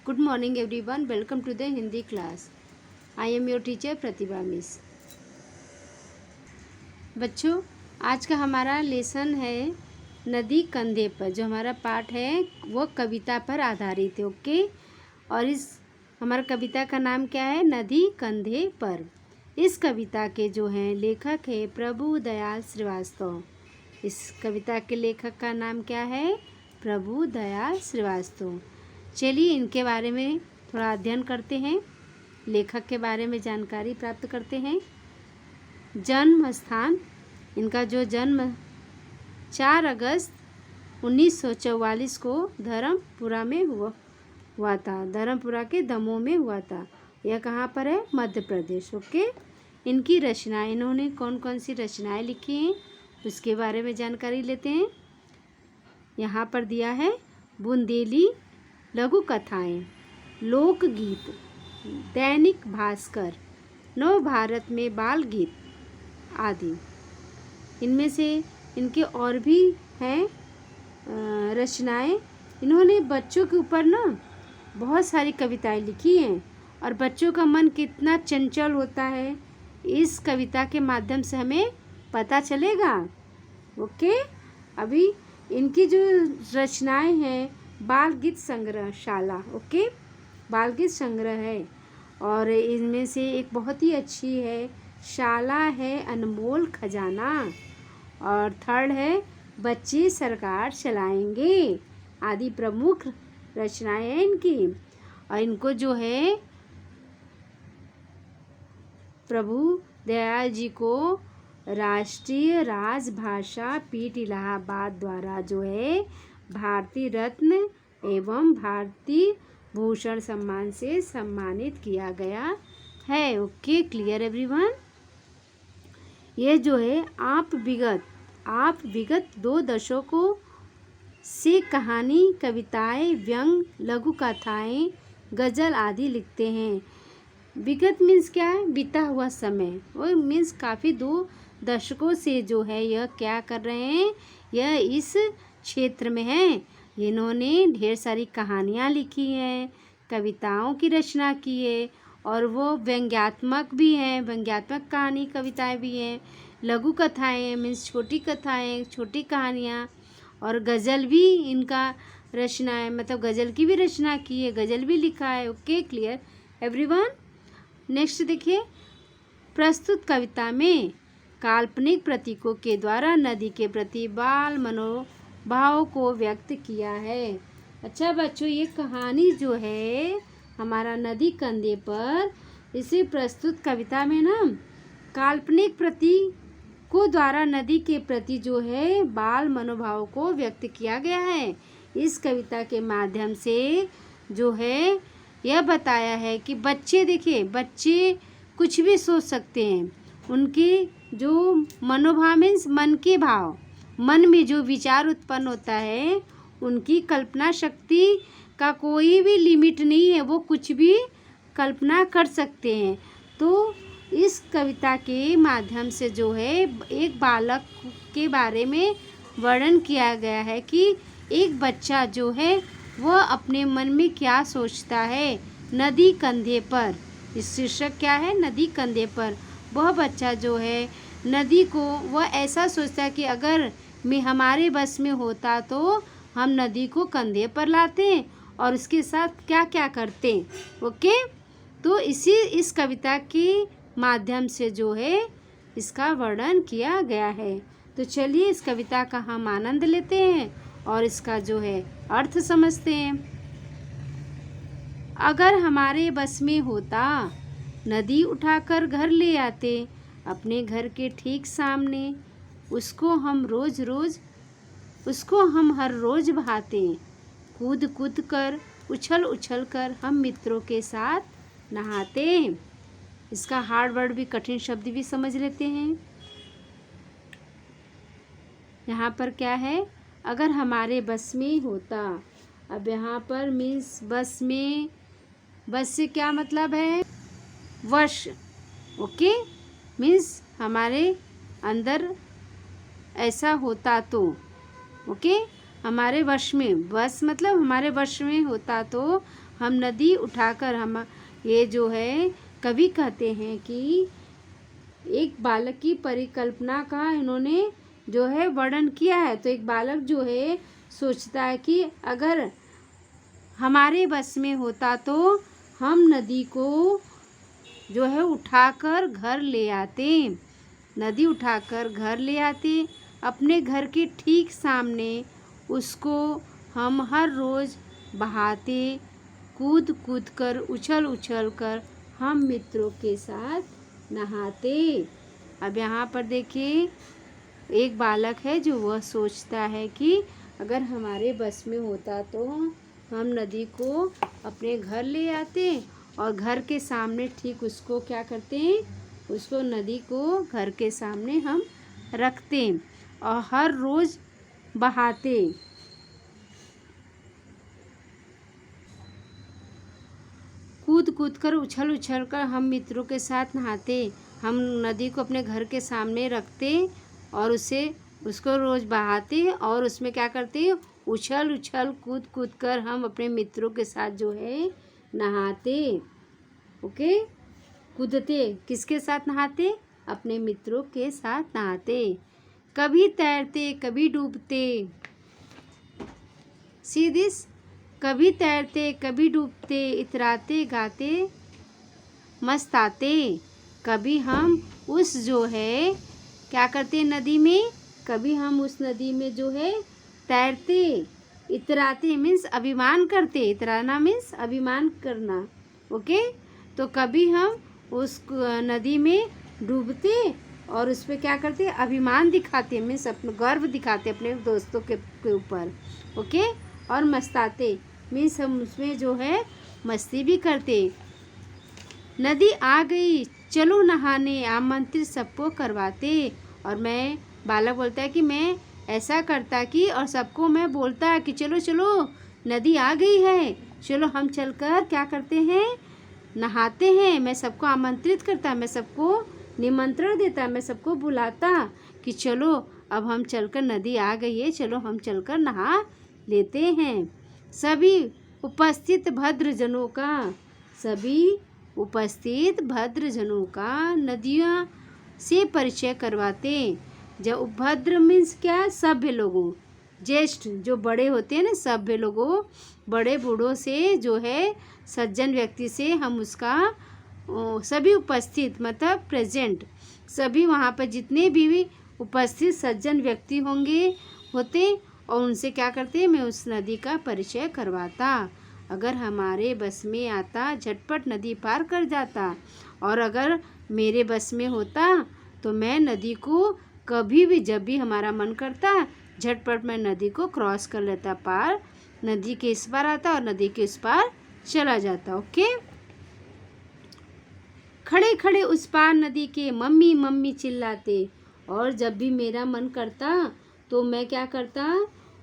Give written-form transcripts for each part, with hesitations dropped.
Good morning everyone. Welcome to the Hindi class. I am your teacher Pratibha miss. बच्चों, आज का हमारा lesson है नदी कंधे पर। जो हमारा पाठ है वो कविता पर आधारित है। ओके, और इस हमारा कविता का नाम क्या है? नदी कंधे पर। इस कविता के जो हैं लेखक है प्रभु दयाल श्रीवास्तव। इस कविता के लेखक का नाम क्या है? प्रभु दयाल श्रीवास्तव। चलिए इनके बारे में थोड़ा अध्ययन करते हैं, लेखक के बारे में जानकारी प्राप्त करते हैं। जन्म स्थान, इनका जो जन्म 4 अगस्त 1944 को धर्मपुरा में हुआ था। धर्मपुरा के दमोह में हुआ था। यह कहाँ पर है? मध्य प्रदेश। ओके, इनकी रचनाएं, इन्होंने कौन कौन सी रचनाएं लिखी हैं उसके बारे में जानकारी लेते हैं। यहाँ पर दिया है बुंदेली लघु कथाएँ, लोकगीत, दैनिक भास्कर, नव भारत में बाल गीत आदि। इनमें से इनके और भी हैं रचनाएं। इन्होंने बच्चों के ऊपर ना बहुत सारी कविताएं लिखी हैं, और बच्चों का मन कितना चंचल होता है इस कविता के माध्यम से हमें पता चलेगा। ओके, अभी इनकी जो रचनाएं हैं बाल गीत संग्रहशाला। ओके, बाल गीत संग्रह है, और इनमें से एक बहुत ही अच्छी है शाला है अनमोल खजाना, और थर्ड है बच्चे सरकार चलाएंगे आदि प्रमुख रचनाएं हैं इनकी। और इनको जो है प्रभु दयाल जी को राष्ट्रीय राजभाषा पीठ इलाहाबाद द्वारा जो है भारतीय रत्न एवं भारतीय भूषण सम्मान से सम्मानित किया गया है। Okay, clear everyone? ये जो है आप विगत 2 दशकों से कहानी, कविताएं, व्यंग, लघु कथाएं, गज़ल आदि लिखते हैं। विगत मीन्स क्या है? बीता हुआ समय। और मीन्स काफ़ी 2 दशकों से जो है यह क्या कर रहे हैं? यह इस क्षेत्र में हैं। इन्होंने ढेर सारी कहानियाँ लिखी हैं, कविताओं की रचना की है, और वो व्यंग्यात्मक भी हैं, व्यंग्यात्मक कहानी कविताएं भी हैं, लघु कथाएं मीन्स छोटी कथाएं, छोटी कहानियाँ, और गज़ल भी इनका रचना है, मतलब गज़ल की भी रचना की है, गज़ल भी लिखा है। Okay, clear everyone? नेक्स्ट देखिए, प्रस्तुत कविता में काल्पनिक प्रतीकों के द्वारा नदी के प्रति बाल मनोभाव को व्यक्त किया है। अच्छा बच्चों, ये कहानी जो है हमारा नदी कंधे पर, इसी प्रस्तुत कविता में ना काल्पनिक प्रतीकों द्वारा नदी के प्रति जो है बाल मनोभाव को व्यक्त किया गया है। इस कविता के माध्यम से जो है यह बताया है कि बच्चे, देखिए बच्चे कुछ भी सोच सकते हैं। उनके जो मनोभाव मीन्स मन के भाव, मन में जो विचार उत्पन्न होता है, उनकी कल्पना शक्ति का कोई भी लिमिट नहीं है, वो कुछ भी कल्पना कर सकते हैं। तो इस कविता के माध्यम से जो है एक बालक के बारे में वर्णन किया गया है कि एक बच्चा जो है वह अपने मन में क्या सोचता है नदी कंधे पर। इस शीर्षक क्या है? नदी कंधे पर। वह बच्चा जो है नदी को वह ऐसा सोचता है कि अगर मैं हमारे बस में होता तो हम नदी को कंधे पर लाते और उसके साथ क्या क्या करते। ओके, तो इस कविता के माध्यम से जो है इसका वर्णन किया गया है। तो चलिए इस कविता का हम आनंद लेते हैं और इसका जो है अर्थ समझते हैं। अगर हमारे बस में होता नदी उठाकर घर ले आते अपने घर के ठीक सामने, उसको हम हर रोज बहाते, कूद कूद कर उछल उछल कर हम मित्रों के साथ नहाते। इसका हार्ड वर्ड भी, कठिन शब्द भी समझ लेते हैं। यहाँ पर क्या है? अगर हमारे बस में होता। अब यहाँ पर मीन्स बस में, बस से क्या मतलब है? वश। ओके, मीन्स हमारे अंदर ऐसा होता तो। ओके, हमारे वश में, बस मतलब हमारे वश में होता तो हम नदी उठाकर हम ये जो है कवि कहते हैं कि एक बालक की परिकल्पना का इन्होंने जो है वर्णन किया है। तो एक बालक जो है सोचता है कि अगर हमारे बस में होता तो हम नदी को जो है उठाकर घर ले आते, नदी उठाकर घर ले आते, अपने घर के ठीक सामने उसको हम हर रोज़ बहाते, कूद कूद कर उछल उछल कर हम मित्रों के साथ नहाते। अब यहाँ पर देखिए एक बालक है जो वह सोचता है कि अगर हमारे बस में होता तो हम नदी को अपने घर ले आते और घर के सामने ठीक उसको क्या करते हैं, उसको नदी को घर के सामने हम रखते और हर रोज़ बहाते। कूद कूद कर उछल उछल कर हम मित्रों के साथ नहाते। हम नदी को अपने घर के सामने रखते और उसको रोज़ बहाते और उसमें क्या करते, उछल उछल कूद कूद कर हम अपने मित्रों के साथ जो है नहाते। ओके, कूदते, किसके साथ नहाते, अपने मित्रों के साथ नहाते। कभी तैरते कभी डूबते, सी दिस, कभी तैरते कभी डूबते, इतराते गाते मस्ताते। कभी हम उस जो है क्या करते नदी में, कभी हम उस नदी में जो है तैरते, इतराते मीन्स अभिमान करते, इतराना मीन्स अभिमान करना। ओके, तो कभी हम उस नदी में डूबते और उस पर क्या करते, अभिमान दिखाते मीन्स अपना गर्व दिखाते अपने दोस्तों के ऊपर। ओके, और मस्ताते मीन्स हम उसमें जो है मस्ती भी करते। नदी आ गई चलो नहाने, आमंत्रित सबको करवाते। और मैं बालक बोलता है कि मैं ऐसा करता कि और सबको मैं बोलता है कि चलो चलो नदी आ गई है, चलो हम चलकर क्या करते हैं, नहाते हैं। मैं सबको आमंत्रित करता, मैं सबको निमंत्रण देता, मैं सबको बुलाता कि चलो अब हम चलकर, नदी आ गई है, चलो हम चलकर नहा लेते हैं। सभी उपस्थित भद्रजनों का, सभी उपस्थित भद्रजनों का नदियों से परिचय करवाते। जब भद्र मीन्स क्या, सभ्य लोगों, ज्येष्ठ जो बड़े होते हैं ना, सभ्य लोगों, बड़े बूढ़ों से जो है सज्जन व्यक्ति से हम उसका सभी उपस्थित मतलब प्रेजेंट, सभी वहाँ पर जितने भी उपस्थित सज्जन व्यक्ति होते और उनसे क्या करते, मैं उस नदी का परिचय करवाता। अगर हमारे बस में आता झटपट नदी पार कर जाता, और अगर मेरे बस में होता तो मैं नदी को कभी भी जब भी हमारा मन करता झटपट मैं नदी को क्रॉस कर लेता, पार, नदी के इस पार आता और नदी के उस पार चला जाता। ओके, खड़े खड़े उस पार नदी के मम्मी मम्मी चिल्लाते। और जब भी मेरा मन करता तो मैं क्या करता,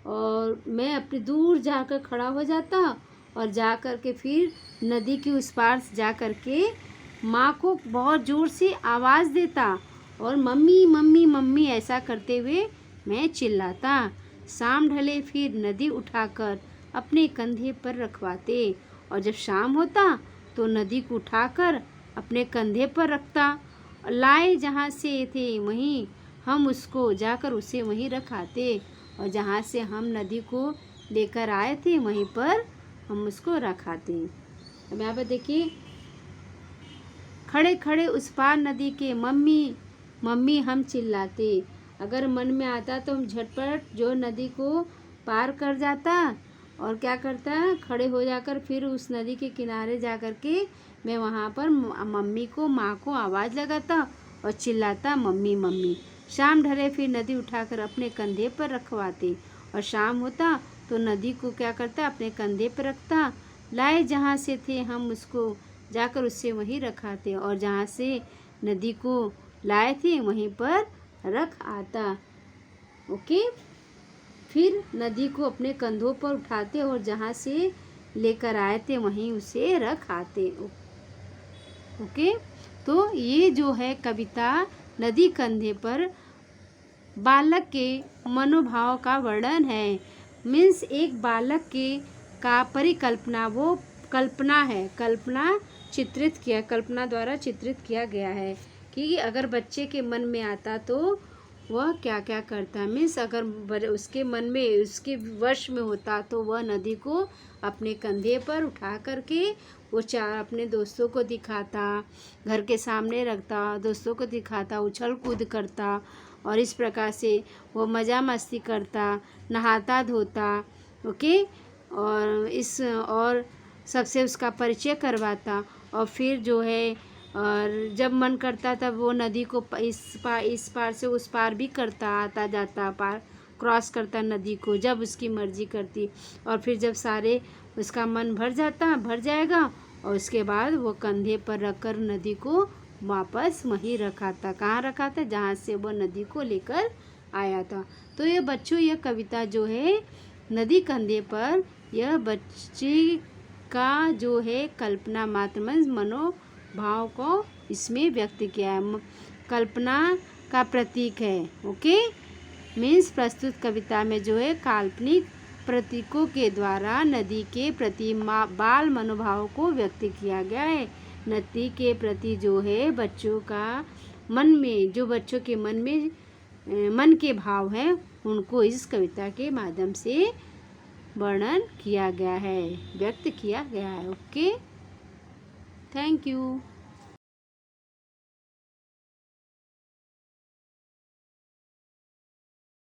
और मैं अपने दूर जाकर खड़ा हो जाता और जा कर के फिर नदी के उस पार जा कर के माँ को बहुत ज़ोर से आवाज़ देता और मम्मी मम्मी मम्मी ऐसा करते हुए मैं चिल्लाता। शाम ढले फिर नदी उठाकर अपने कंधे पर रखवाते, और जब शाम होता तो नदी को उठाकर अपने कंधे पर रखता। लाए जहाँ से थे वहीं हम उसको जाकर उसे वहीं रखाते, और जहाँ से हम नदी को लेकर आए थे वहीं पर हम उसको रखाते। अब यहाँ पर देखिए, खड़े खड़े उस पार नदी के मम्मी मम्मी हम चिल्लाते। अगर मन में आता तो हम झटपट जो नदी को पार कर जाता और क्या करता, खड़े हो जाकर फिर उस नदी के किनारे जा कर के मैं वहाँ पर मम्मी को, माँ को आवाज़ लगाता और चिल्लाता मम्मी मम्मी। शाम ढले फिर नदी उठाकर अपने कंधे पर रखवाते, और शाम होता तो नदी को क्या करता, अपने कंधे पर रखता। लाए जहाँ से थे हम उसको जाकर उससे वहीं रखाते, और जहाँ से नदी को लाए थे वहीं पर रख आता। ओके, फिर नदी को अपने कंधों पर उठाते और जहाँ से लेकर आए थे वहीं उसे रख आते। ओके, तो ये जो है कविता नदी कंधे पर बालक के मनोभाव का वर्णन है। मीन्स एक बालक के का परिकल्पना वो कल्पना है, कल्पना कल्पना द्वारा चित्रित किया गया है कि अगर बच्चे के मन में आता तो वह क्या क्या करता। मीन्स अगर उसके मन में, उसके वश में होता तो वह नदी को अपने कंधे पर उठा करके वो अपने दोस्तों को दिखाता, घर के सामने रखता, दोस्तों को दिखाता, उछल कूद करता और इस प्रकार से वो मज़ा मस्ती करता, नहाता धोता। ओके, और सबसे उसका परिचय करवाता और फिर जो है, और जब मन करता तब वो नदी को इस पार से उस पार भी करता, आता जाता, पार क्रॉस करता नदी को जब उसकी मर्जी करती। और फिर जब सारे उसका मन भर जाएगा और उसके बाद वो कंधे पर रखकर नदी को वापस वहीं रखा था। कहाँ रखा था? जहाँ से वो नदी को लेकर आया था। तो ये बच्चों, यह कविता जो है नदी कंधे पर, यह बच्चे का जो है कल्पना मात्र मनोभाव को इसमें व्यक्त किया है, कल्पना का प्रतीक है। ओके, मीन्स प्रस्तुत कविता में जो है काल्पनिक प्रतीकों के द्वारा नदी के प्रति बाल मनोभाव को व्यक्त किया गया है। नदी के प्रति जो है बच्चों का मन में, जो बच्चों के मन के भाव हैं, उनको इस कविता के माध्यम से वर्णन किया गया है, व्यक्त किया गया है। Okay, thank you.